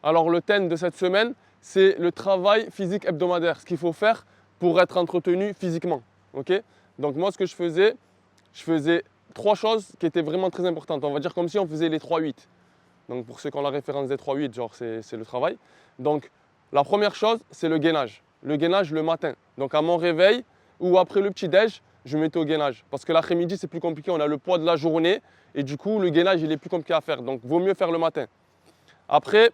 Alors le thème de cette semaine, c'est le travail physique hebdomadaire, ce qu'il faut faire pour être entretenu physiquement. Ok? Donc moi, ce que je faisais 3 choses qui étaient vraiment très importantes. On va dire comme si on faisait les 3-8. Donc pour ceux qui ont la référence des 3-8, genre c'est le travail. Donc la première chose, c'est le gainage. Le gainage le matin. Donc à mon réveil ou après le petit-déj, je me mettais au gainage. Parce que l'après-midi, c'est plus compliqué. On a le poids de la journée et du coup, le gainage, il est plus compliqué à faire. Donc vaut mieux faire le matin. Après,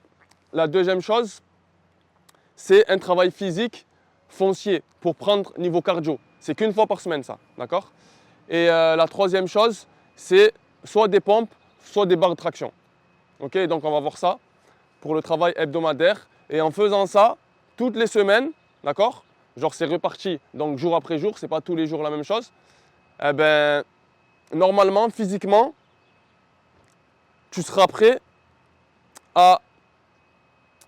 la deuxième chose, c'est un travail physique foncier pour prendre niveau cardio. C'est qu'une fois par semaine ça, d'accord? Et la troisième chose, c'est soit des pompes, soit des barres de traction. Ok, donc on va voir ça pour le travail hebdomadaire. Et en faisant ça, toutes les semaines, d'accord? Genre c'est reparti, donc jour après jour, c'est pas tous les jours la même chose. Eh ben, normalement, physiquement, tu seras prêt à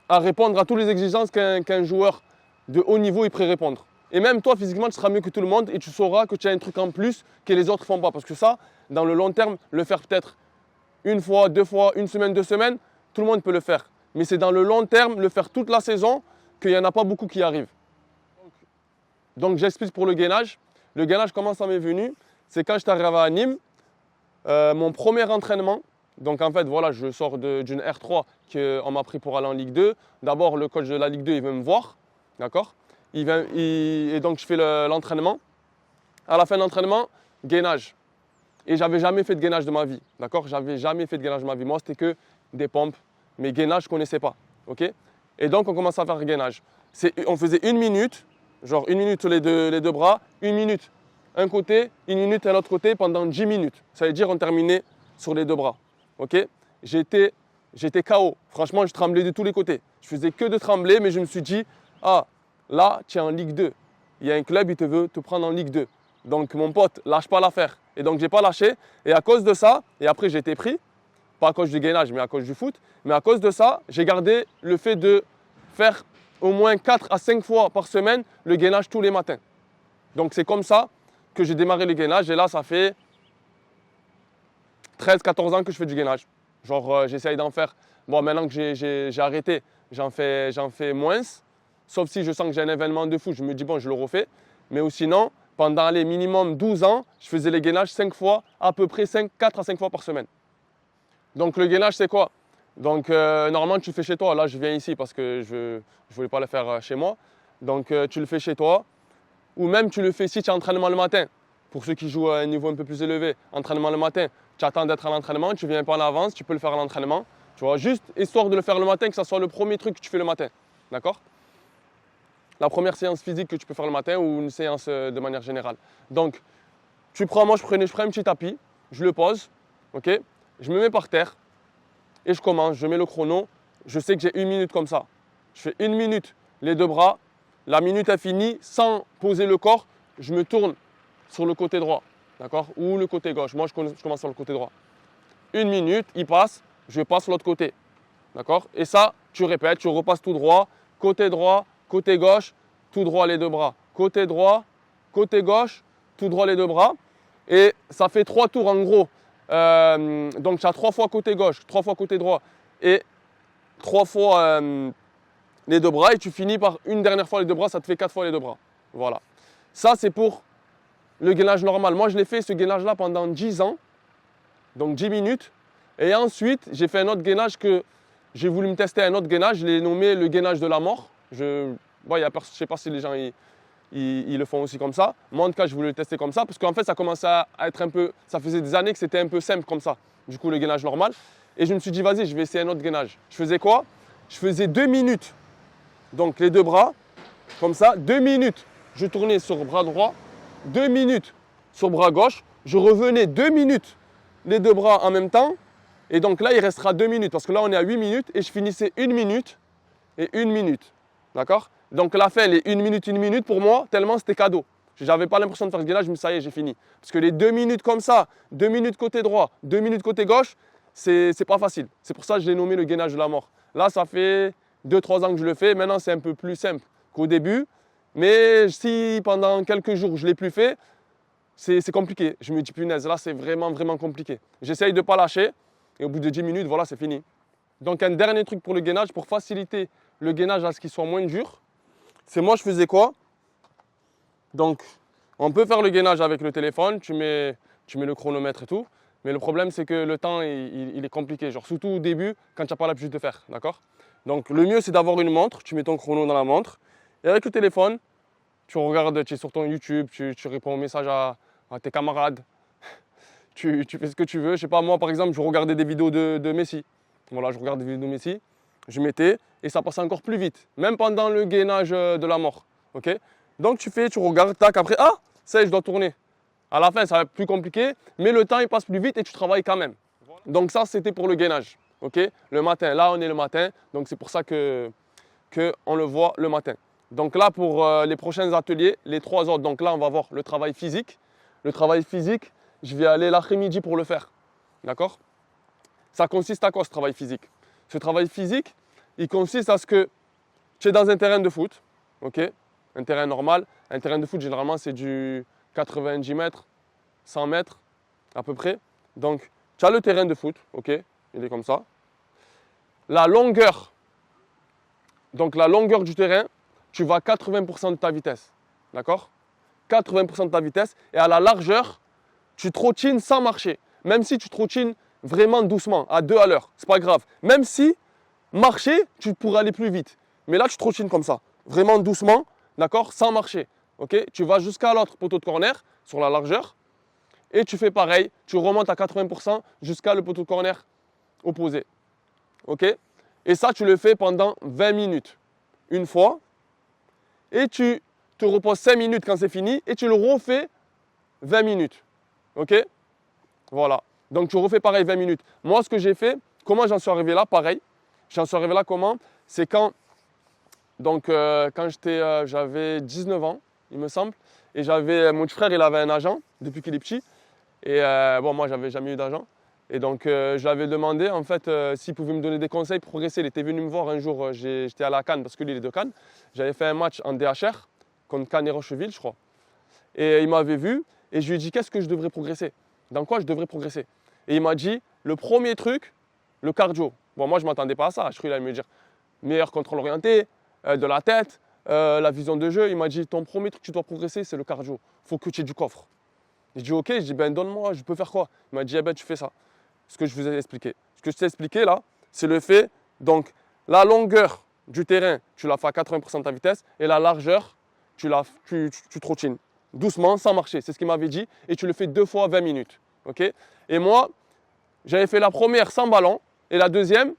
répondre à toutes les exigences qu'un joueur de haut niveau est prêt à répondre. Et même toi, physiquement, tu seras mieux que tout le monde et tu sauras que tu as un truc en plus que les autres ne font pas. Parce que ça, dans le long terme, le faire peut-être une fois, 2 fois, une semaine, 2 semaines, tout le monde peut le faire. Mais c'est dans le long terme, le faire toute la saison, qu'il n'y en a pas beaucoup qui arrivent. Donc j'explique pour le gainage. Le gainage, comment ça m'est venu? C'est quand j'étais arrivé à Nîmes, mon premier entraînement. Donc en fait, voilà, je sors d'une R3 qu'on m'a pris pour aller en Ligue 2. D'abord, le coach de la Ligue 2, il veut me voir, d'accord? Et donc je fais l'entraînement. À la fin de l'entraînement, gainage. Et j'avais jamais fait de gainage de ma vie, d'accord? J'avais jamais fait de gainage de ma vie. Moi, c'était que des pompes, mais gainage, je ne connaissais pas, ok? Et donc, on commence à faire gainage. On faisait 1 minute, genre 1 minute sur les deux bras, 1 minute un côté, 1 minute à l'autre côté pendant 10 minutes. Ça veut dire on terminait sur les 2 bras, ok? J'étais KO. Franchement, je tremblais de tous les côtés. Je faisais que de trembler, mais je me suis dit, ah, là, tu es en Ligue 2. Il y a un club, il te veut te prendre en Ligue 2. Donc, mon pote, lâche pas l'affaire. Et donc, je n'ai pas lâché. Et à cause de ça, et après, j'ai été pris, pas à cause du gainage, mais à cause du foot. Mais à cause de ça, j'ai gardé le fait de faire au moins 4 à 5 fois par semaine le gainage tous les matins. Donc, c'est comme ça que j'ai démarré le gainage. Et là, ça fait 13-14 ans que je fais du gainage. Genre, j'essaye d'en faire. Bon, maintenant que j'ai arrêté, j'en fais moins. Sauf si je sens que j'ai un événement de foot, je me dis, bon, je le refais. Mais sinon, pendant les minimum 12 ans, je faisais les gainages 5 fois, à peu près 4 à 5 fois par semaine. Donc, le gainage, c'est quoi? Donc, normalement, tu le fais chez toi. Là, je viens ici parce que je ne voulais pas le faire chez moi. Donc, tu le fais chez toi. Ou même, tu le fais si tu as entraînement le matin. Pour ceux qui jouent à un niveau un peu plus élevé, entraînement le matin, tu attends d'être à l'entraînement, tu ne viens pas en avance, tu peux le faire à l'entraînement. Tu vois, juste histoire de le faire le matin, que ce soit le premier truc que tu fais le matin. D'accord? La première séance physique que tu peux faire le matin ou une séance de manière générale. Donc, moi je prends un petit tapis, je le pose, ok? Je me mets par terre et je commence, je mets le chrono. Je sais que j'ai 1 minute comme ça. Je fais 1 minute les 2 bras. La minute est finie, sans poser le corps, je me tourne sur le côté droit, d'accord? Ou le côté gauche. Moi, je commence sur le côté droit. 1 minute, il passe, je passe sur l'autre côté, d'accord? Et ça, tu répètes, tu repasses tout droit, côté gauche, tout droit les 2 bras. Côté droit, côté gauche, tout droit les 2 bras. Et ça fait 3 tours en gros. Donc, tu as 3 fois côté gauche, 3 fois côté droit et 3 fois les 2 bras. Et tu finis par une dernière fois les 2 bras, ça te fait 4 fois les 2 bras. Voilà. Ça, c'est pour le gainage normal. Moi, je l'ai fait ce gainage-là pendant 10 ans, donc 10 minutes. Et ensuite, j'ai fait un autre gainage que j'ai voulu me tester un autre gainage. Je l'ai nommé le gainage de la mort. Je ne sais pas si les gens ils le font aussi comme ça. Moi, en tout cas, je voulais le tester comme ça parce qu'en fait, ça commençait à être un peu. Ça faisait des années que c'était un peu simple comme ça. Du coup, le gainage normal. Et je me suis dit, vas-y, je vais essayer un autre gainage. Je faisais quoi? Je faisais 2 minutes. Donc, les 2 bras, comme ça, 2 minutes. Je tournais sur bras droit, 2 minutes sur bras gauche. Je revenais 2 minutes, les 2 bras en même temps. Et donc là, il restera 2 minutes parce que là, on est à 8 minutes et je finissais 1 minute et 1 minute. D'accord? Donc la fin, les 1 minute, pour moi, tellement c'était cadeau. Je n'avais pas l'impression de faire ce gainage, mais ça y est, j'ai fini. Parce que les 2 minutes comme ça, 2 minutes côté droit, 2 minutes côté gauche, c'est pas facile. C'est pour ça que je l'ai nommé le gainage de la mort. Là, ça fait 2-3 ans que je le fais. Maintenant, c'est un peu plus simple qu'au début. Mais si pendant quelques jours, je ne l'ai plus fait, c'est compliqué. Je me dis, punaise, là, c'est vraiment, vraiment compliqué. J'essaye de ne pas lâcher. Et au bout de 10 minutes, voilà, c'est fini. Donc un dernier truc pour le gainage, pour faciliter le gainage à ce qu'il soit moins dur, c'est moi je faisais quoi? Donc on peut faire le gainage avec le téléphone, tu mets le chronomètre et tout, mais le problème c'est que le temps il est compliqué, genre surtout au début quand tu n'as pas l'habitude de faire, d'accord? Donc le mieux c'est d'avoir une montre, tu mets ton chrono dans la montre, et avec le téléphone, tu regardes, tu es sur ton YouTube, tu réponds aux messages à tes camarades, tu fais ce que tu veux. Je sais pas, moi par exemple, je regardais des vidéos de Messi. Voilà, je regarde des vidéos de Messi, je mettais et ça passait encore plus vite, même pendant le gainage de la mort. Ok? Donc tu regardes, tac, après, ah, ça y est, je dois tourner. À la fin, ça va être plus compliqué, mais le temps il passe plus vite et tu travailles quand même. Donc ça, c'était pour le gainage. Ok? Le matin, là on est le matin, donc c'est pour ça que on le voit le matin. Donc là, pour les prochains ateliers, les 3 autres, donc là on va voir le travail physique. Le travail physique, je vais aller l'après-midi pour le faire. D'accord? Ça consiste à quoi ce travail physique? Ce travail physique, il consiste à ce que tu es dans un terrain de foot, ok? Un terrain normal. Un terrain de foot, généralement, c'est du 90 mètres, 100 mètres à peu près. Donc, tu as le terrain de foot, ok? Il est comme ça. La longueur, donc la longueur du terrain, tu vas à 80% de ta vitesse, d'accord? 80% de ta vitesse. Et à la largeur, tu trottines sans marcher. Même si tu trottines vraiment doucement, à 2 à l'heure, c'est pas grave. Même si marcher, tu pourrais aller plus vite. Mais là, tu trottines comme ça, vraiment doucement, d'accord, sans marcher. Ok? Tu vas jusqu'à l'autre poteau de corner, sur la largeur, et tu fais pareil, tu remontes à 80% jusqu'à le poteau de corner opposé. Ok? Et ça, tu le fais pendant 20 minutes. Une fois, et tu te reposes 5 minutes quand c'est fini, et tu le refais 20 minutes. Ok? Voilà. Donc tu refais pareil 20 minutes. Moi, ce que j'ai fait, comment j'en suis arrivé là? Pareil. J'en suis arrivé là comment? C'est quand, quand j'avais 19 ans, il me semble, et mon petit frère, il avait un agent depuis qu'il est petit. Et bon, moi, j'avais jamais eu d'agent. Et donc, je lui avais demandé, en fait, s'il pouvait me donner des conseils pour progresser. Il était venu me voir un jour, j'étais allé à Cannes, parce que lui, il est de Cannes. J'avais fait un match en DHR, contre Cannes et Rocheville, je crois. Et il m'avait vu, et je lui ai dit, qu'est-ce que je devrais progresser? Dans quoi je devrais progresser? Et il m'a dit, le premier truc, le cardio. Bon, moi, je ne m'attendais pas à ça. Je croyais qu'il allait me dire, meilleur contrôle orienté, de la tête, la vision de jeu. Il m'a dit, ton premier truc que tu dois progresser, c'est le cardio. Il faut que tu aies du coffre. J'ai dit, ok, je dis, ben donne-moi, je peux faire quoi? Il m'a dit, eh ben, tu fais ça. Ce que je vous ai expliqué. Ce que je t'ai expliqué là, c'est le fait, donc, la longueur du terrain, tu la fais à 80% de ta vitesse, et la largeur, tu trottines doucement, sans marcher. C'est ce qu'il m'avait dit, et tu le fais 2 fois 20 minutes. Ok? Et moi, j'avais fait la première sans ballon, et la deuxième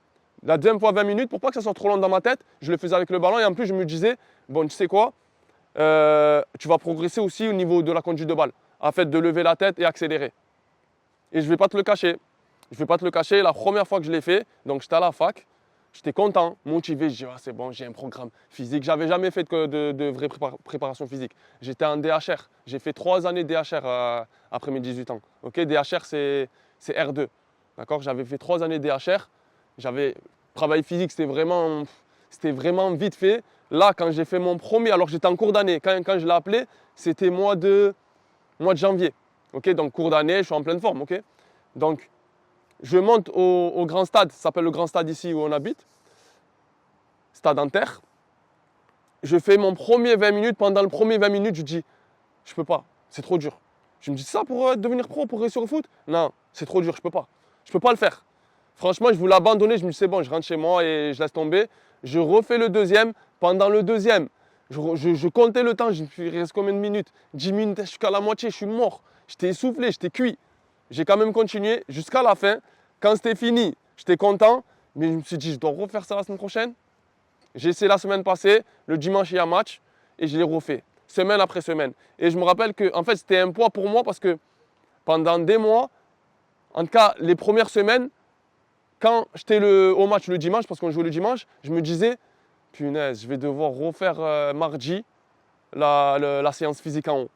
fois 20 minutes, pour pas que ça soit trop long dans ma tête, je le faisais avec le ballon, et en plus, je me disais, bon, tu sais quoi, tu vas progresser aussi au niveau de la conduite de balle, afin de lever la tête et accélérer. Et je ne vais pas te le cacher. La première fois que je l'ai fait, donc j'étais à la fac, j'étais content, motivé, je dis, ah, c'est bon, j'ai un programme physique. Je n'avais jamais fait de vraie préparation physique. J'étais en DHR, j'ai fait 3 années DHR après mes 18 ans. Ok, DHR, c'est R2. D'accord, j'avais fait 3 années DHR, travail physique, c'était vraiment vite fait. Là, quand j'ai fait mon premier, alors j'étais en cours d'année, quand je l'ai appelé, c'était mois de janvier. Ok, donc cours d'année, je suis en pleine forme. Ok, donc je monte au grand stade, ça s'appelle le grand stade ici où on habite, stade en terre. Je fais mon premier 20 minutes. Pendant le premier 20 minutes, je dis, je peux pas, c'est trop dur. Je me dis, ça pour devenir pro, pour réussir au foot? Non, c'est trop dur, je peux pas. Je peux pas le faire. Franchement, je voulais abandonner, je me dis, c'est bon, je rentre chez moi et je laisse tomber. Je refais le deuxième. Pendant le deuxième, je comptais le temps, il reste combien de minutes? 10 minutes, jusqu'à la moitié, je suis mort. J'étais essoufflé, j'étais cuit. J'ai quand même continué jusqu'à la fin. Quand c'était fini, j'étais content, mais je me suis dit, je dois refaire ça la semaine prochaine. J'ai essayé la semaine passée, le dimanche il y a match, et je l'ai refait, semaine après semaine. Et je me rappelle que en fait, c'était un poids pour moi parce que pendant des mois, en tout cas les premières semaines, quand j'étais au match le dimanche, parce qu'on jouait le dimanche, je me disais, punaise, je vais devoir refaire mardi la séance physique en haut.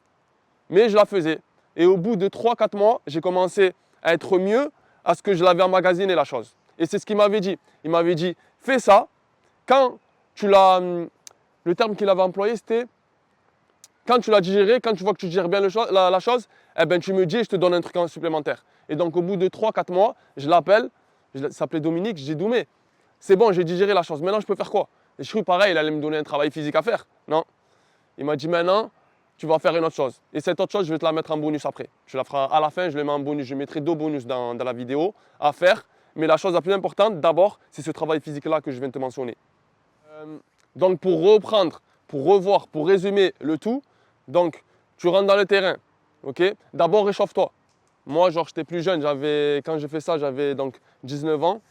Mais je la faisais. Et au bout de 3-4 mois, j'ai commencé à être mieux à ce que je l'avais emmagasiné la chose. Et c'est ce qu'il m'avait dit. Il m'avait dit, fais ça. Quand le terme qu'il avait employé, c'était quand tu l'as digéré, quand tu vois que tu digères bien la chose, eh ben, tu me dis et je te donne un truc supplémentaire. Et donc au bout de 3-4 mois, je l'appelle, il s'appelait Dominique, je dis Doumé, c'est bon, j'ai digéré la chose. Maintenant, je peux faire quoi? Et je suis pareil, il allait me donner un travail physique à faire. Non. Il m'a dit maintenant, tu vas faire une autre chose. Et cette autre chose, je vais te la mettre en bonus après. Tu la feras à la fin, je le mets en bonus. Je mettrai 2 bonus dans la vidéo à faire. Mais la chose la plus importante, d'abord, c'est ce travail physique-là que je viens de te mentionner. Donc, pour reprendre, pour revoir, pour résumer le tout, donc, tu rentres dans le terrain. Ok. D'abord, réchauffe-toi. Moi, genre, j'étais plus jeune. Quand j'ai fait ça, j'avais donc 19 ans.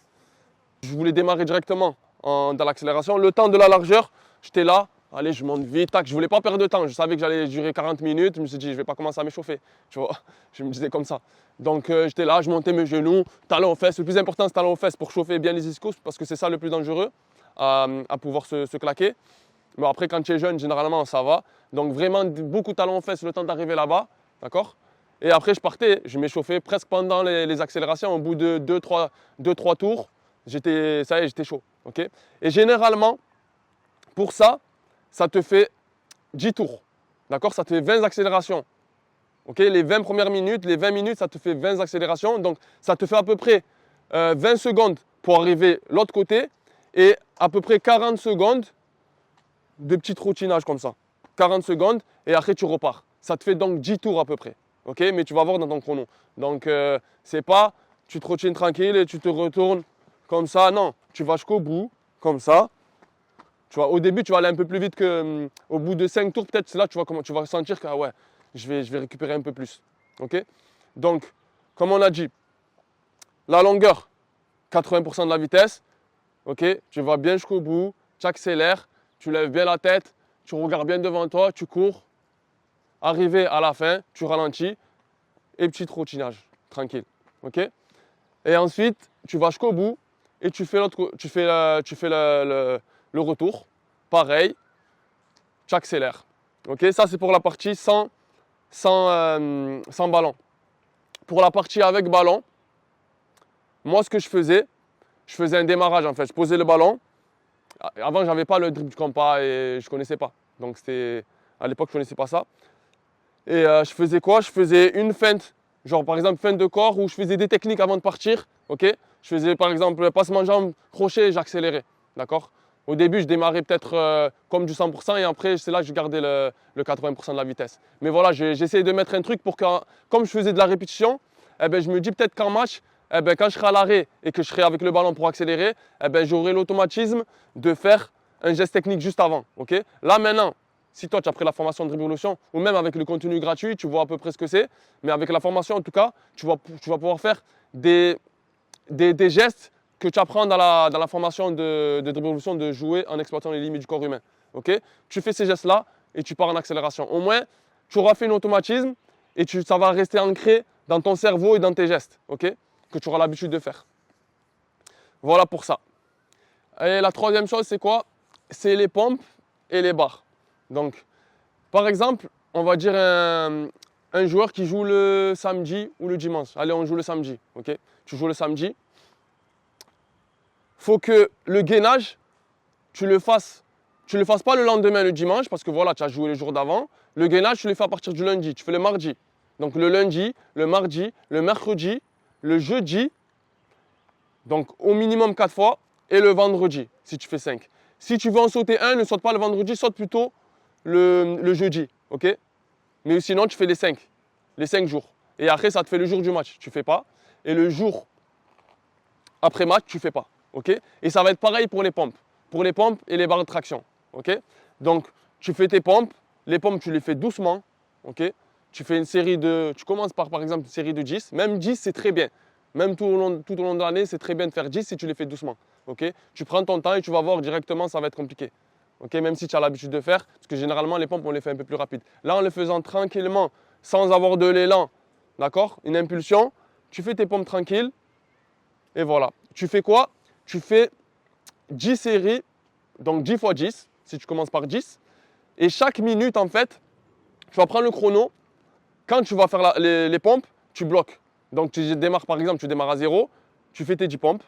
Je voulais démarrer directement dans l'accélération. Le temps de la largeur, j'étais là. Allez, je monte vite, tac. Je voulais pas perdre de temps. Je savais que j'allais durer 40 minutes. Je me suis dit, je vais pas commencer à m'échauffer. Tu vois, je me disais comme ça. Donc, j'étais là, je montais mes genoux, talons aux fesses. Le plus important, c'est talons aux fesses pour chauffer bien les ischios parce que c'est ça le plus dangereux à pouvoir se claquer. Mais après, quand tu es jeune, généralement, ça va. Donc, vraiment, beaucoup de talons aux fesses le temps d'arriver là-bas. D'accord? Et après, je partais. Je m'échauffais presque pendant les accélérations. Au bout de 2-3 tours, ça y est, j'étais chaud. Okay? Et généralement, pour ça, ça te fait 10 tours. D'accord? Ça te fait 20 accélérations. Okay? Les 20 premières minutes, les 20 minutes, ça te fait 20 accélérations. Donc, ça te fait à peu près 20 secondes pour arriver de l'autre côté et à peu près 40 secondes de petit trottinage comme ça. 40 secondes et après, tu repars. Ça te fait donc 10 tours à peu près. Okay? Mais tu vas voir dans ton chrono. Donc, c'est pas tu trottines tranquille et tu te retournes comme ça. Non, tu vas jusqu'au bout, comme ça. Tu vois, au début, tu vas aller un peu plus vite qu'au bout de 5 tours, peut-être, c'est là tu vas sentir que ah ouais, je vais récupérer un peu plus. Okay? Donc, comme on a dit, la longueur, 80% de la vitesse. Okay? Tu vas bien jusqu'au bout, tu accélères, tu lèves bien la tête, tu regardes bien devant toi, tu cours. Arrivé à la fin, tu ralentis et petit trottinage, tranquille. Okay? Et ensuite, tu vas jusqu'au bout et tu fais le retour. Pareil, tu accélères. Okay? Ça, c'est pour la partie sans ballon. Pour la partie avec ballon, moi, ce que je faisais un démarrage en fait. Je posais le ballon. Avant, je n'avais pas le dribble du compas et je ne connaissais pas. Donc, à l'époque, je ne connaissais pas ça. Et je faisais quoi? Je faisais une feinte, genre par exemple feinte de corps où je faisais des techniques avant de partir. Okay? Je faisais par exemple passement de jambe, crochet et j'accélérais. D'accord? Au début, je démarrais peut-être comme du 100% et après, c'est là que je gardais le 80% de la vitesse. Mais voilà, j'essayais de mettre un truc pour que, comme je faisais de la répétition, eh ben, je me dis peut-être qu'en match, eh ben, quand je serai à l'arrêt et que je serai avec le ballon pour accélérer, eh ben, j'aurai l'automatisme de faire un geste technique juste avant. Okay? Là maintenant, si toi tu as pris la formation de Driblution ou même avec le contenu gratuit, tu vois à peu près ce que c'est. Mais avec la formation en tout cas, tu vas pouvoir faire des gestes que tu apprends dans la formation de Driblution de jouer en exploitant les limites du corps humain. Okay? Tu fais ces gestes-là et tu pars en accélération. Au moins, tu auras fait un automatisme et ça va rester ancré dans ton cerveau et dans tes gestes. Okay? Que tu auras l'habitude de faire. Voilà pour ça. Et la troisième chose, c'est quoi? C'est les pompes et les barres. Donc, par exemple, on va dire un joueur qui joue le samedi ou le dimanche. Allez, on joue le samedi. Okay? Tu joues le samedi. Il faut que le gainage, tu le fasses pas le lendemain, le dimanche, parce que voilà, tu as joué le jour d'avant. Le gainage, tu le fais à partir du lundi. Tu fais le mardi. Donc, le lundi, le mardi, le mercredi, le jeudi. Donc, au minimum 4 fois. Et le vendredi, si tu fais 5. Si tu veux en sauter un, ne saute pas le vendredi, saute plutôt le jeudi, ok? Mais sinon, tu fais les 5 jours. Et après, ça te fait le jour du match, tu ne fais pas. Et le jour après match, tu ne fais pas, ok? Et ça va être pareil pour les pompes. Pour les pompes et les barres de traction, ok? Donc, tu fais tes pompes. Les pompes, tu les fais doucement, ok? Tu fais une série tu commences par exemple une série de 10. Même 10, c'est très bien. Même tout au long de l'année, c'est très bien de faire 10 si tu les fais doucement, ok? Tu prends ton temps et tu vas voir directement, ça va être compliqué. Okay, même si tu as l'habitude de faire, parce que généralement les pompes on les fait un peu plus rapides. Là en les faisant tranquillement, sans avoir de l'élan, d'accord, une impulsion, tu fais tes pompes tranquilles et voilà. Tu fais quoi? Tu fais 10 séries, donc 10 fois 10, si tu commences par 10. Et chaque minute en fait, tu vas prendre le chrono. Quand tu vas faire les pompes, tu bloques. Donc tu démarres par exemple, tu démarres à 0, tu fais tes 10 pompes.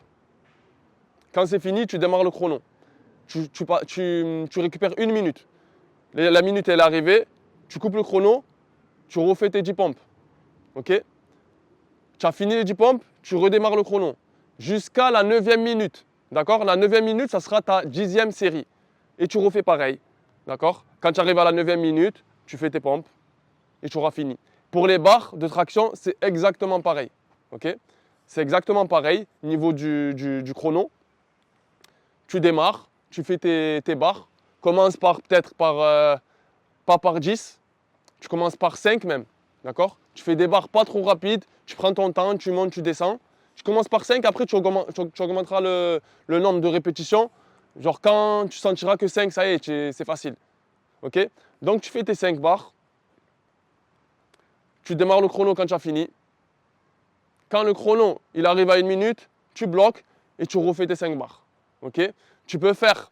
Quand c'est fini, tu démarres le chrono. Tu récupères une minute. La minute elle est arrivée, tu coupes le chrono, tu refais tes 10 pompes. Ok? Tu as fini les 10 pompes, tu redémarres le chrono. Jusqu'à la 9e minute. D'accord? La 9e minute, ça sera ta 10e série. Et tu refais pareil. D'accord? Quand tu arrives à la 9e minute, tu fais tes pompes et tu auras fini. Pour les barres de traction, c'est exactement pareil. Ok? C'est exactement pareil. Niveau du chrono, tu démarres, tu fais tes barres. Commence par peut-être pas par 10, tu commences par 5 même. D'accord? Tu fais des barres pas trop rapides, tu prends ton temps, tu montes, tu descends. Tu commences par 5, après tu augmenteras le nombre de répétitions. Genre quand tu sentiras que 5, ça y est, c'est facile. Ok? Donc tu fais tes 5 barres. Tu démarres le chrono quand tu as fini. Quand le chrono il arrive à 1 minute, tu bloques et tu refais tes 5 barres. Ok? Tu peux faire,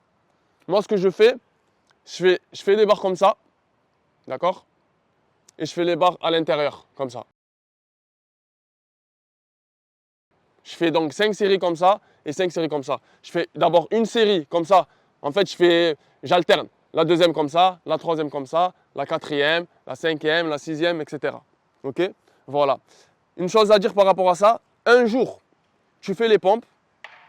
moi ce que je fais des barres comme ça. D'accord? Et je fais les barres à l'intérieur, comme ça. Je fais donc 5 séries comme ça et 5 séries comme ça. Je fais d'abord une série comme ça. En fait, j'alterne. La deuxième comme ça, la troisième comme ça, la quatrième, la cinquième, la sixième, etc. Ok? Voilà. Une chose à dire par rapport à ça, un jour, tu fais les pompes,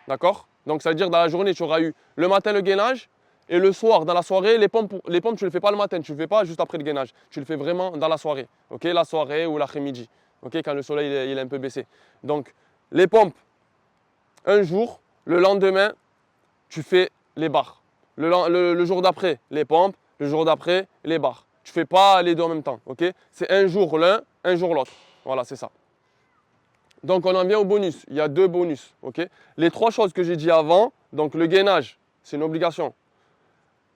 d'accord? Donc, ça veut dire dans la journée, tu auras eu le matin le gainage et le soir, dans la soirée, les pompes, tu ne les fais pas le matin, tu ne le fais pas juste après le gainage. Tu le fais vraiment dans la soirée, ok? La soirée ou l'après-midi, ok? Quand le soleil il est un peu baissé. Donc, les pompes, un jour, le lendemain, tu fais les barres. Le jour d'après, les pompes, le jour d'après, les barres. Tu ne fais pas les deux en même temps, ok? C'est un jour l'un, un jour l'autre. Voilà, c'est ça. Donc, on en vient au bonus. Il y a 2 bonus, ok? Les 3 choses que j'ai dit avant, donc le gainage, c'est une obligation.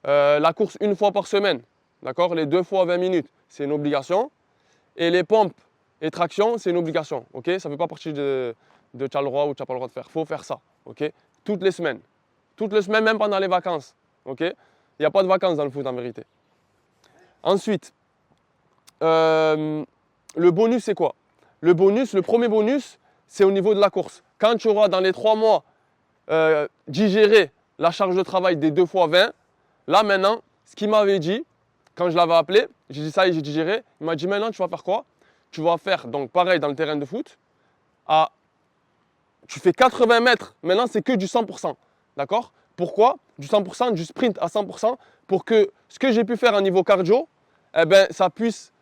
La course une fois par semaine, d'accord? Les 2 fois 20 minutes, c'est une obligation. Et les pompes et tractions, c'est une obligation, ok? Ça ne fait pas partie de tu as le droit ou tu n'as pas le droit de faire. Il faut faire ça, ok? Toutes les semaines. Toutes les semaines, même pendant les vacances, ok? Il n'y a pas de vacances dans le foot en vérité. Ensuite, le bonus, c'est quoi? Le premier bonus, c'est au niveau de la course. Quand tu auras dans les 3 mois digéré la charge de travail des 2 fois 20, là maintenant, ce qu'il m'avait dit, quand je l'avais appelé, j'ai dit ça et j'ai digéré, il m'a dit maintenant tu vas faire quoi? Tu vas faire donc pareil dans le terrain de foot, tu fais 80 mètres, maintenant c'est que du 100%, d'accord? Pourquoi? Du 100%, du sprint à 100%, pour que ce que j'ai pu faire à niveau cardio, eh ben, ça puisse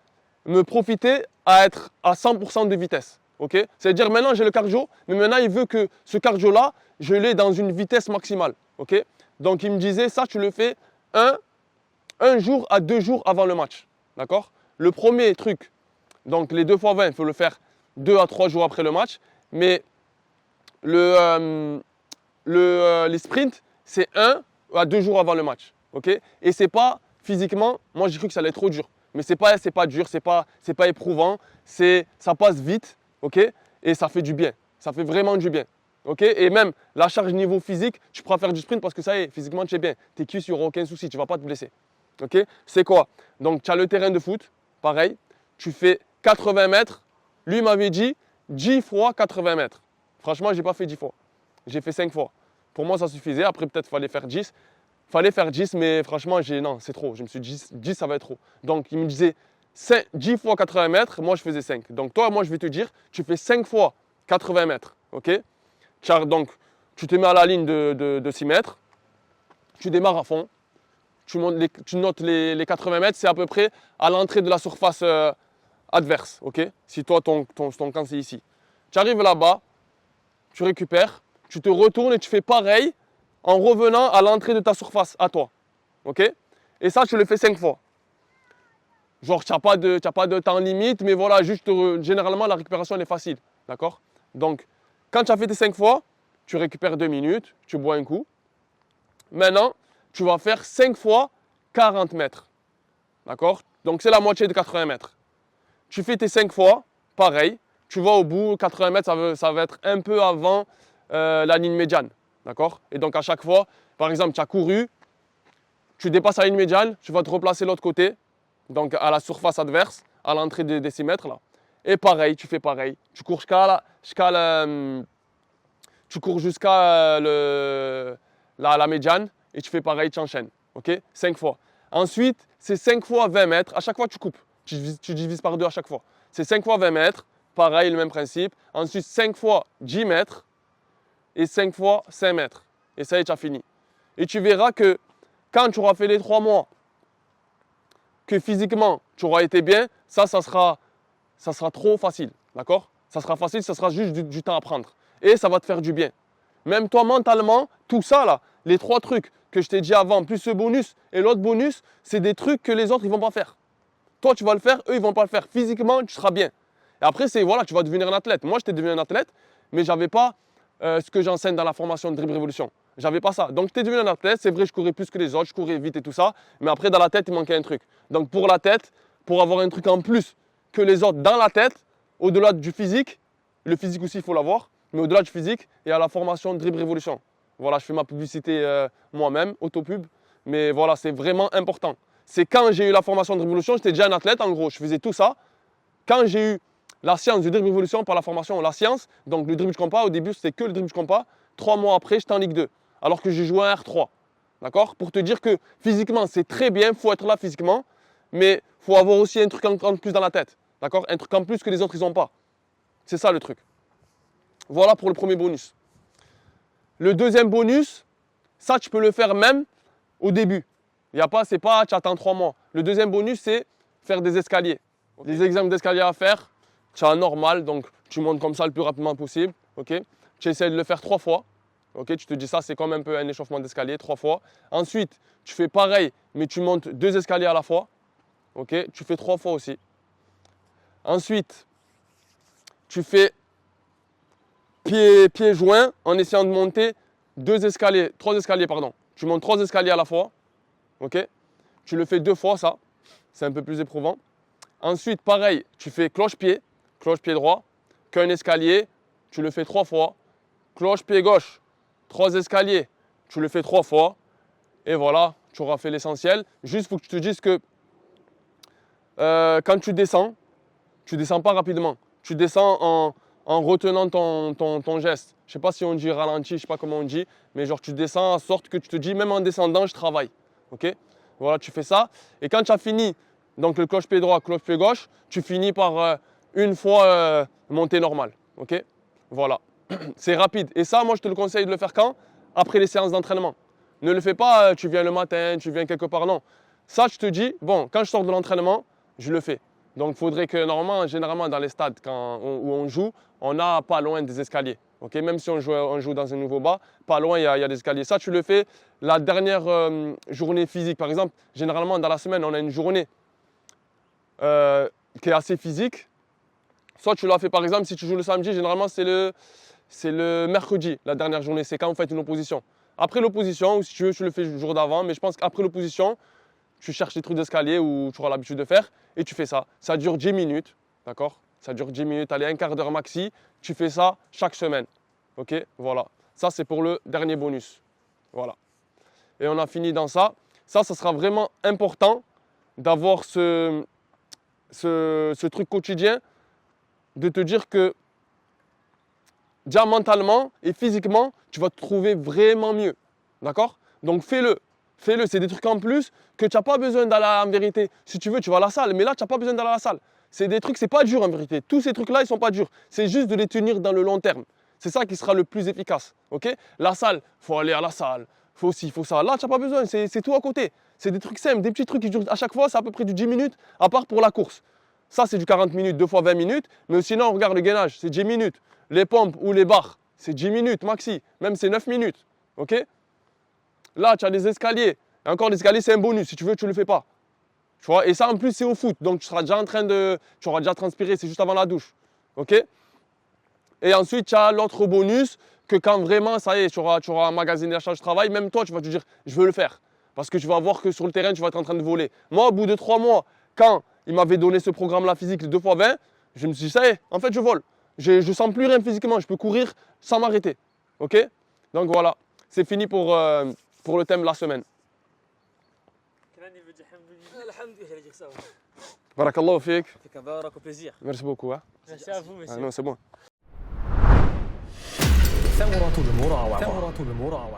me profiter à être à 100% de vitesse. Okay? C'est-à-dire maintenant j'ai le cardio, mais maintenant il veut que ce cardio-là, je l'ai dans une vitesse maximale. Okay? Donc il me disait ça, tu le fais un jour à 2 jours avant le match. D'accord? Le premier truc, donc les 2 fois 20, il faut le faire 2 à 3 jours après le match. Mais les sprints, c'est 1 à 2 jours avant le match. Okay? Et c'est pas physiquement, moi j'ai cru que ça allait être trop dur. Mais c'est pas dur, c'est pas éprouvant, ça passe vite, ok? Et ça fait du bien, ça fait vraiment du bien, ok? Et même la charge niveau physique, tu pourras faire du sprint parce que ça y est, physiquement tu es bien, tes cuisses, il n'y aura aucun souci, tu ne vas pas te blesser, ok? C'est quoi? Donc tu as le terrain de foot, pareil, tu fais 80 mètres, lui m'avait dit 10 fois 80 mètres. Franchement, je n'ai pas fait 10 fois, j'ai fait 5 fois. Pour moi, ça suffisait, après peut-être qu'il fallait faire 10. Fallait faire 10, mais franchement, non, c'est trop. Je me suis dit, 10, ça va être trop. Donc, il me disait 10 fois 80 mètres, moi, je faisais 5. Donc, toi, moi, je vais te dire, tu fais 5 fois 80 mètres, ok? Donc, tu te mets à la ligne de 6 mètres, tu démarres à fond, tu notes les 80 mètres, c'est à peu près à l'entrée de la surface adverse, ok? Si toi, ton camp, c'est ici. Tu arrives là-bas, tu récupères, tu te retournes et tu fais pareil, en revenant à l'entrée de ta surface, à toi. Ok? Et ça, tu le fais 5 fois. Genre, tu n'as pas de temps limite, mais voilà, juste généralement, la récupération, elle est facile. D'accord? Donc, quand tu as fait tes 5 fois, tu récupères 2 minutes, tu bois un coup. Maintenant, tu vas faire 5 fois 40 mètres. D'accord? Donc, c'est la moitié de 80 mètres. Tu fais tes 5 fois, pareil. Tu vas au bout, 80 mètres, ça va être un peu avant la ligne médiane. D'accord? Et donc à chaque fois, par exemple, tu as couru, tu dépasses la ligne médiane, tu vas te replacer de l'autre côté, donc à la surface adverse, à l'entrée des 6 mètres là. Et pareil, tu fais pareil. Tu cours jusqu'à la médiane et tu fais pareil, tu enchaînes. Ok? 5 fois. Ensuite, c'est 5 fois 20 mètres. À chaque fois, tu coupes. Tu divises par 2 à chaque fois. C'est 5 fois 20 mètres. Pareil, le même principe. Ensuite, 5 fois 10 mètres. Et 5 fois 5 mètres. Et ça y est, tu as fini. Et tu verras que quand tu auras fait les 3 mois, que physiquement, tu auras été bien, ça sera trop facile. D'accord? Ça sera facile, ça sera juste du temps à prendre. Et ça va te faire du bien. Même toi, mentalement, tout ça là, les 3 trucs que je t'ai dit avant, plus ce bonus et l'autre bonus, c'est des trucs que les autres, ils vont pas faire. Toi, tu vas le faire, eux, ils vont pas le faire. Physiquement, tu seras bien. Et après, c'est voilà, tu vas devenir un athlète. Moi, j'étais devenu un athlète, mais je n'avais pas ce que j'enseigne dans la formation de Dribble Révolution. J'avais pas ça. Donc, j'étais devenu un athlète. C'est vrai, je courais plus que les autres, je courais vite et tout ça. Mais après, dans la tête, il manquait un truc. Donc, pour la tête, pour avoir un truc en plus que les autres dans la tête, au-delà du physique, le physique aussi, il faut l'avoir, mais au-delà du physique, il y a la formation de Dribble Révolution. Voilà, je fais ma publicité moi-même, autopub. Mais voilà, c'est vraiment important. C'est quand j'ai eu la formation de Dribble Révolution, j'étais déjà un athlète, en gros, je faisais tout ça. Quand j'ai eu la science du dribble révolution par la formation, la science, donc le dribble compas, au début c'était que le dribble compas. 3 mois après, j'étais en Ligue 2, alors que j'ai joué en R3. D'accord? Pour te dire que physiquement, c'est très bien, il faut être là physiquement, mais il faut avoir aussi un truc en plus dans la tête. D'accord? Un truc en plus que les autres, ils n'ont pas. C'est ça le truc. Voilà pour le premier bonus. Le deuxième bonus, ça, tu peux le faire même au début. C'est pas, tu attends 3 mois. Le deuxième bonus, c'est faire des escaliers. Okay. Des exemples d'escaliers à faire. Tu as un normal, donc tu montes comme ça le plus rapidement possible. Okay. Tu essaies de le faire 3 fois. Okay. Tu te dis ça, c'est comme un peu un échauffement d'escalier, 3 fois. Ensuite, tu fais pareil, mais tu montes 2 escaliers à la fois. Okay. Tu fais 3 fois aussi. Ensuite, tu fais pieds joints en essayant de monter 3 escaliers, pardon. Tu montes 3 escaliers à la fois. Okay. Tu le fais 2 fois, ça. C'est un peu plus éprouvant. Ensuite, pareil, tu fais cloche-pied droit, qu'un escalier, tu le fais 3 fois. Cloche-pied gauche, 3 escaliers, tu le fais 3 fois. Et voilà, tu auras fait l'essentiel. Juste, il faut que tu te dises que quand tu descends pas rapidement. Tu descends en retenant ton geste. Je ne sais pas si on dit ralenti, je ne sais pas comment on dit, mais genre tu descends en sorte que tu te dis, même en descendant, je travaille. Ok? Voilà, tu fais ça. Et quand tu as fini, donc le cloche-pied droit, cloche-pied gauche, tu finis par une fois montée normale. Ok? Voilà. C'est rapide. Et ça, moi, je te le conseille de le faire quand? Après les séances d'entraînement. Ne le fais pas, tu viens le matin, tu viens quelque part. Non. Ça, je te dis, bon, quand je sors de l'entraînement, je le fais. Donc, il faudrait que, normalement, généralement, dans les stades où on joue, on n'a pas loin des escaliers. Okay? Même si on joue dans un nouveau bas, pas loin, il y a des escaliers. Ça, tu le fais la dernière journée physique. Par exemple, généralement, dans la semaine, on a une journée qui est assez physique. Soit tu l'as fait, par exemple, si tu joues le samedi, généralement, c'est le mercredi, la dernière journée. C'est quand vous faites une opposition. Après l'opposition, ou si tu veux, tu le fais le jour d'avant. Mais je pense qu'après l'opposition, tu cherches des trucs d'escalier où tu auras l'habitude de faire et tu fais ça. Ça dure 10 minutes, d'accord? Ça dure 10 minutes, allez, un quart d'heure maxi. Tu fais ça chaque semaine, ok? Voilà. Ça, c'est pour le dernier bonus. Voilà. Et on a fini dans ça. Ça sera vraiment important d'avoir ce truc quotidien, de te dire que déjà mentalement et physiquement, tu vas te trouver vraiment mieux, d'accord? Donc fais-le. Fais-le, c'est des trucs en plus que tu n'as pas besoin d'aller en vérité. Si tu veux, tu vas à la salle, mais là, tu n'as pas besoin d'aller à la salle. C'est des trucs, c'est pas dur en vérité. Tous ces trucs-là, ils ne sont pas durs. C'est juste de les tenir dans le long terme. C'est ça qui sera le plus efficace. Okay? La salle, il faut aller à la salle. Il faut ci, il faut ça. Là, tu n'as pas besoin, c'est tout à côté. C'est des trucs simples, des petits trucs qui durent à chaque fois, c'est à peu près du 10 minutes, à part pour la course. Ça, c'est du 40 minutes, 2 fois 20 minutes. Mais sinon, regarde le gainage, c'est 10 minutes. Les pompes ou les barres, c'est 10 minutes maxi. Même c'est 9 minutes. Okay? Là, tu as des escaliers. Et encore, l'escalier, c'est un bonus. Si tu veux, tu ne le fais pas. Tu vois? Et ça, en plus, c'est au foot. Donc, tu seras déjà tu auras déjà transpiré. C'est juste avant la douche. OK? Et ensuite, tu as l'autre bonus que quand vraiment, ça y est, tu auras emmagasiné la charge de travail, même toi, tu vas te dire, je veux le faire. Parce que tu vas voir que sur le terrain, tu vas être en train de voler. Moi, au bout de 3 mois, quand il m'avait donné ce programme-là physique, le 2x20, je me suis dit, ça y est, en fait, je vole. Je ne sens plus rien physiquement. Je peux courir sans m'arrêter. OK? Donc, voilà. C'est fini pour le thème de la semaine. Barakallahu fik. plaisir. Merci beaucoup. Hein? Merci à vous, monsieur. Ah non, c'est bon. ثورة المراوغة